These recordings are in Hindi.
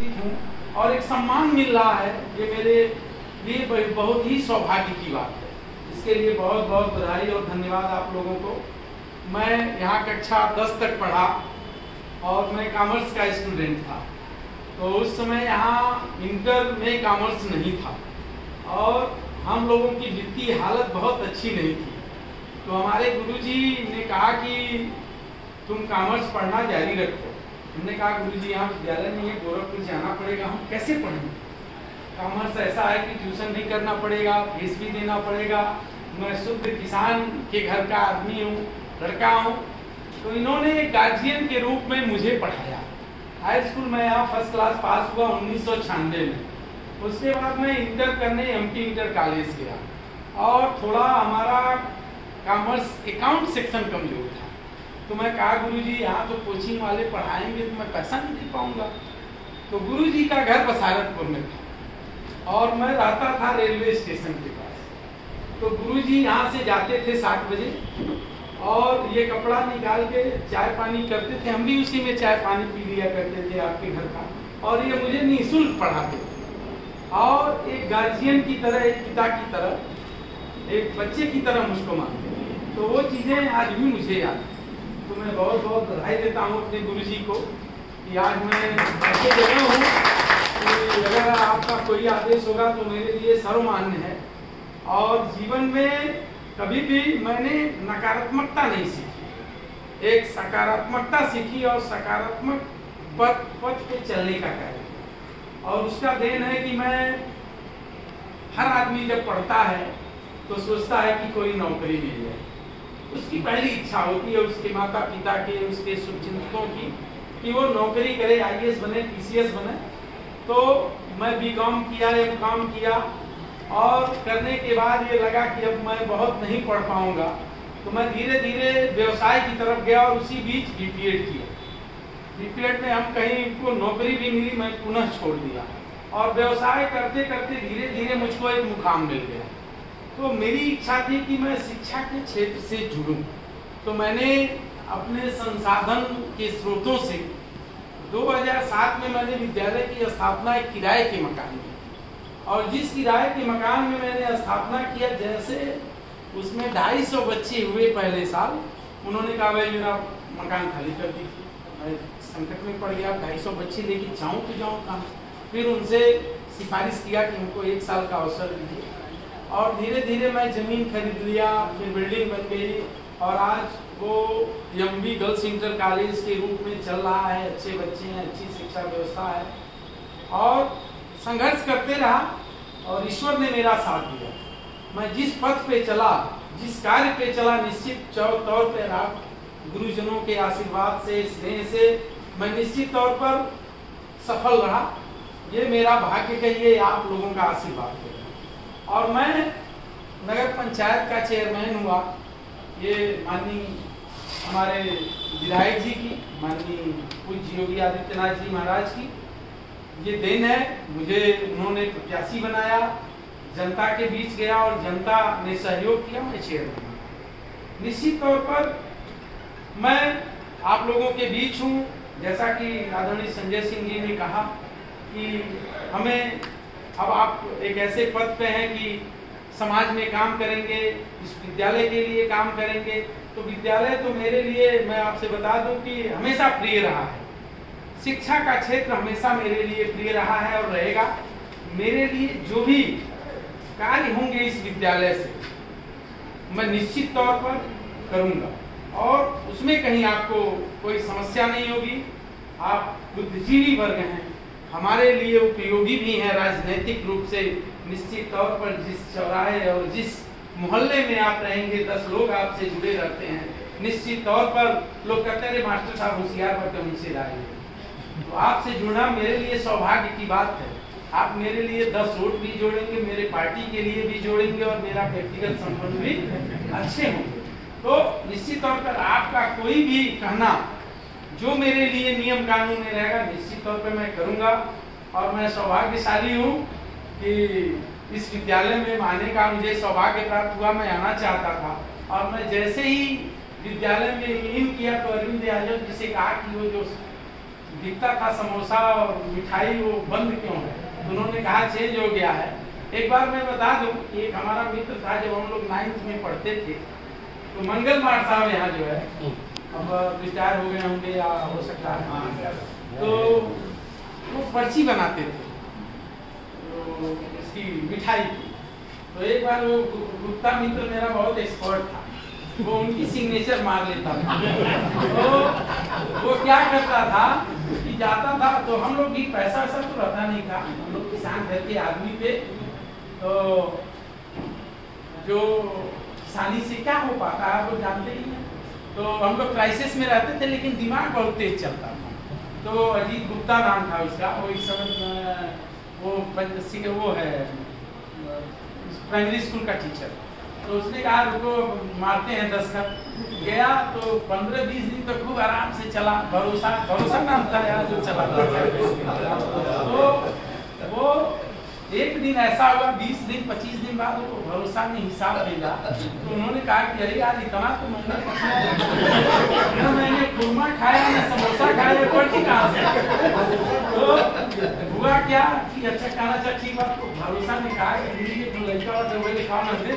हूँ और एक सम्मान मिल रहा है, ये मेरे लिए बहुत ही सौभाग्य की बात है। इसके लिए बहुत बहुत बधाई और धन्यवाद आप लोगों को। मैं यहाँ कक्षा 10 तक पढ़ा और मैं कॉमर्स का स्टूडेंट था, तो उस समय यहाँ इंटर में कॉमर्स नहीं था और हम लोगों की वित्तीय हालत बहुत अच्छी नहीं थी। तो हमारे गुरुजी ने कहा कि तुम कॉमर्स पढ़ना जारी रखो। हमने कहा गुरुजी यहाँ विद्यालय नहीं है, गोरखपुर जाना पड़ेगा, हम कैसे पढ़ेंगे? कॉमर्स ऐसा है कि ट्यूशन नहीं करना पड़ेगा, फीस भी देना पड़ेगा, मैं शुद्ध किसान के घर का आदमी हूँ, लड़का हूँ। तो इन्होंने गार्जियन के रूप में मुझे पढ़ाया। हाई स्कूल में यहाँ फर्स्ट क्लास पास हुआ 1996 में। उसके बाद मैं इंटर करने एमटी इंटर कॉलेज गया और थोड़ा हमारा कॉमर्स अकाउंट सेक्शन कमजोर था। तो मैं कहा गुरुजी यहाँ तो कोचिंग वाले पढ़ाएंगे तो मैं पैसा नहीं दे पाऊंगा। तो गुरुजी का घर बसारतपुर में था और मैं रहता था रेलवे स्टेशन के पास। तो गुरुजी यहाँ से जाते थे 7 बजे और ये कपड़ा निकाल के चाय पानी करते थे, हम भी उसी में चाय पानी पी लिया करते थे आपके घर का, और ये मुझे निःशुल्क पढ़ाते थे और एक गार्जियन की तरह, एक पिता की तरह, एक बच्चे की तरह मुझको मानते थे। तो वो चीज़ें आज भी मुझे याद है। तो मैं बहुत बहुत बधाई देता हूँ अपने गुरुजी को कि आज मैं ऐसे जगह हूँ कि अगर आपका कोई आदेश होगा तो मेरे लिए सर्वमान्य है। और जीवन में कभी भी मैंने नकारात्मकता नहीं सीखी, एक सकारात्मकता सीखी और सकारात्मक पथ पे चलने का कार्य। और उसका देन है कि मैं, हर आदमी जब पढ़ता है तो सोचता है कि कोई नौकरी मिल जाए, उसकी पहली इच्छा होती है उसके माता पिता के, उसके शुभचिंतकों की कि वो नौकरी करे, आईएएस बने, पीसीएस बने। तो मैं बीकॉम किया, एमकॉम किया और करने के बाद ये लगा कि अब मैं बहुत नहीं पढ़ पाऊंगा, तो मैं धीरे धीरे व्यवसाय की तरफ गया और उसी बीच बीपीएड किया। बीपीएड में हम कहीं को नौकरी भी मिली, मैं पुनः छोड़ दिया और व्यवसाय करते करते धीरे धीरे मुझको एक मुकाम मिल गया। तो मेरी इच्छा थी कि मैं शिक्षा के क्षेत्र से जुड़ूं। तो मैंने अपने संसाधन के स्रोतों से 2007 में मैंने विद्यालय की स्थापना एक किराए के मकान में, और जिस किराए के मकान में मैंने स्थापना किया, जैसे उसमें 250 बच्चे हुए पहले साल, उन्होंने कहा भाई मेरा मकान खाली कर दीजिए। मैं संकट में पड़ गया, 250 बच्चे लेके जाऊँ तो जाऊँ कहाँ? फिर उनसे सिफारिश किया कि हमको 1 साल का अवसर दीजिए और धीरे धीरे मैं जमीन खरीद लिया, फिर बिल्डिंग बन गई और आज वो एमबी गर्ल्स इंटर कॉलेज के रूप में चल रहा है। अच्छे बच्चे हैं, अच्छी शिक्षा व्यवस्था है और संघर्ष करते रहा और ईश्वर ने मेरा साथ दिया। मैं जिस पथ पे चला, जिस कार्य पे चला, निश्चित तौर पर आप गुरुजनों के आशीर्वाद से, स्नेह से मैं निश्चित तौर पर सफल रहा। ये मेरा भाग्य कहिए, आप लोगों का आशीर्वाद है। और मैं नगर पंचायत का चेयरमैन हुआ, ये माननीय हमारे विधायक जी की, माननीय पूज्य योगी आदित्यनाथ जी महाराज की ये देन है। मुझे उन्होंने प्रत्याशी बनाया, जनता के बीच गया और जनता ने सहयोग किया, मैं चेयरमैन। निश्चित तौर पर मैं आप लोगों के बीच हूँ। जैसा कि आदरणीय संजय सिंह जी ने कहा कि हमें, अब आप एक ऐसे पद पे हैं कि समाज में काम करेंगे, इस विद्यालय के लिए काम करेंगे। तो विद्यालय तो मेरे लिए, मैं आपसे बता दूं कि हमेशा प्रिय रहा है। शिक्षा का क्षेत्र हमेशा मेरे लिए प्रिय रहा है और रहेगा। मेरे लिए जो भी कार्य होंगे इस विद्यालय से, मैं निश्चित तौर पर करूंगा और उसमें कहीं आपको कोई समस्या नहीं होगी। आप बुद्धिजीवी वर्ग हैं, हमारे लिए उपयोगी भी हैं राजनीतिक रूप से। निश्चित तौर पर जिस चौराहे और जिस मोहल्ले में आप रहेंगे 10 लोग आपसे जुड़े रहते हैं, निश्चित तौर पर लोग कहते हैं मास्टर साहब होशियार बटे उनसे लाए। तो आपसे जुड़ना मेरे लिए सौभाग्य की बात है। आप मेरे लिए 10 वोट भी जोड़ेंगे, मेरे पार्टी के लिए भी जोड़ेंगे और मेरा व्यक्तिगत संबंध भी अच्छे होंगे। तो निश्चित तौर पर आपका कोई भी कहना जो मेरे लिए नियम कानून में रहेगा, निश्चित तौर पर मैं करूंगा। और मैं सौभाग्यशाली हूँ कि इस विद्यालय में आने का मुझे सौभाग्य प्राप्त हुआ। मैं आना चाहता था और मैं जैसे ही विद्यालय में इन किया तो अरविंद यादव जी से कहा कि वो जो बिकता था समोसा और मिठाई, वो बंद क्यों है? तो उन्होंने कहा चेंज हो गया है। एक बार मैं बता दूं, एक हमारा मित्र था, जब हम लोग 9th में पढ़ते थे तो मंगल मार साहब यहाँ जो है, अब रिटायर हो गए होंगे या हो सकता है, तो वो पर्ची बनाते थे तो इसकी मिठाई की। तो एक बार वो गुप्ता मित्र मेरा बहुत एक्सपर्ट था, वो उनकी सिग्नेचर मार लेता था। तो वो क्या करता था कि जाता था, तो हम लोग भी पैसा वैसा तो रहता नहीं था, हम लोग किसान घर के आदमी थे, तो जो किसानी से क्या हो पाता है आप लोग जानते ही हैं। तो हम लोग क्राइसिस में रहते थे, लेकिन दिमाग बहुत तेज चलता था। तो अजीत गुप्ता नाम था उसका, वो इस समय वो है प्राइमरी स्कूल का टीचर। तो उसने कहा रुको मारते हैं दस्तखत। गया तो 15-20 दिन तो खूब आराम से चला, भरोसा नाम था यार जो चला। तो वो एक दिन ऐसा हुआ, 20 दिन 25 दिन बाद वो भरोसा ने हिसाब भेजा। तो उन्होंने कहा कि अरे यार इतना तो मैंने खुरमा खाया ना समोसा खाया, पर्ची कहाँ से? तो हुआ क्या कि अच्छा कहना चाहिए ठीक बात, तो भरोसा ने कहा कि तो लड़का और वही लिखा ना दे।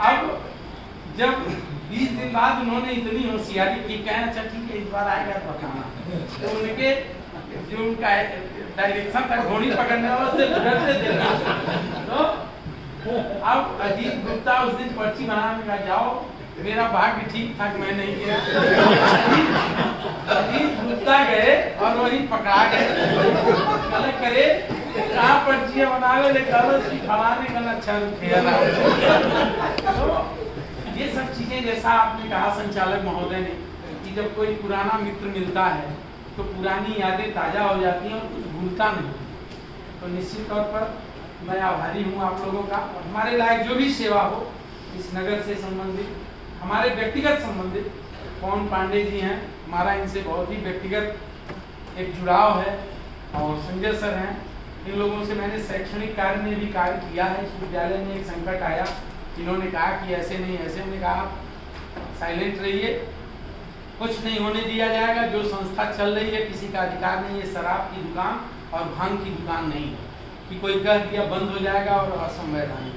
अब जब 20 दिन बाद उन्होंने इतनी होशियारी की, कहना अच्छा ठीक है इस बार आएगा तो बताना। तो उनके जो उनका डायरेक्शन था घोड़ी पकड़ने वाला से डरते थे। तो अब अजीत गुप्ता उस दिन पर्ची बनाने का, जाओ मेरा भाग्य ठीक था कि मैं नहीं गया। अजीत गुप्ता गए और वही पकड़ा गए। करे कहाँ पर्चियां बनावे ले फलाने का अच्छा रुपया। तो ये सब चीजें, जैसा आपने कहा संचालक महोदय ने, कि जब कोई पुराना मित्र मिलता है तो पुरानी यादें ताजा हो जाती हैं और कुछ भूलता नहीं। तो निश्चित तौर पर मैं आभारी हूँ आप लोगों का। हमारे लायक जो भी सेवा हो इस नगर से संबंधित, हमारे व्यक्तिगत संबंधित पवन पांडे जी हैं, हमारा इनसे बहुत ही व्यक्तिगत एक जुड़ाव है, और संजय सर हैं। इन लोगों से मैंने शैक्षणिक कार्य में भी कार्य किया है। इस विद्यालय में एक संकट आया, इन्होंने कहा कि ऐसे नहीं ऐसे, हमने कहा साइलेंट रहिए, कुछ नहीं होने दिया जाएगा। जो संस्था चल रही है किसी का अधिकार नहीं है, शराब की दुकान और भांग की दुकान नहीं है कि कोई कह दिया बंद हो जाएगा और असंवैधानिक।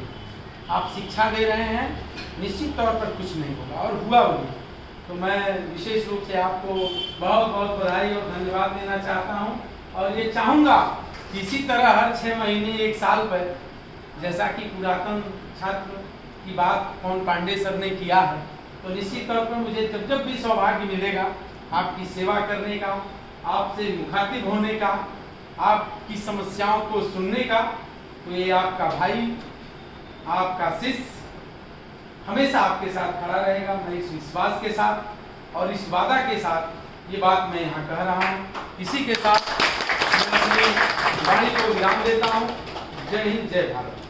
आप शिक्षा दे रहे हैं, निश्चित तौर पर कुछ नहीं होगा और हुआ भी। तो मैं विशेष रूप से आपको बहुत बहुत बधाई और धन्यवाद देना चाहता हूं, और ये चाहूँगा कि इसी तरह हर 6 महीने 1 साल पर, जैसा कि पुरातन छात्र की बात पवन पांडे सर ने किया है, तो निश्चित तौर पर मुझे जब जब भी सौभाग्य मिलेगा आपकी सेवा करने का, आपसे मुखातिब होने का, आपकी समस्याओं को सुनने का, तो ये आपका भाई, आपका शिष्य हमेशा आपके साथ खड़ा रहेगा। मैं इस विश्वास के साथ और इस वादा के साथ ये बात मैं यहाँ कह रहा हूँ। इसी के साथ मैं अपनी वाणी को विराम देता हूँ। जय हिंद, जय भारत।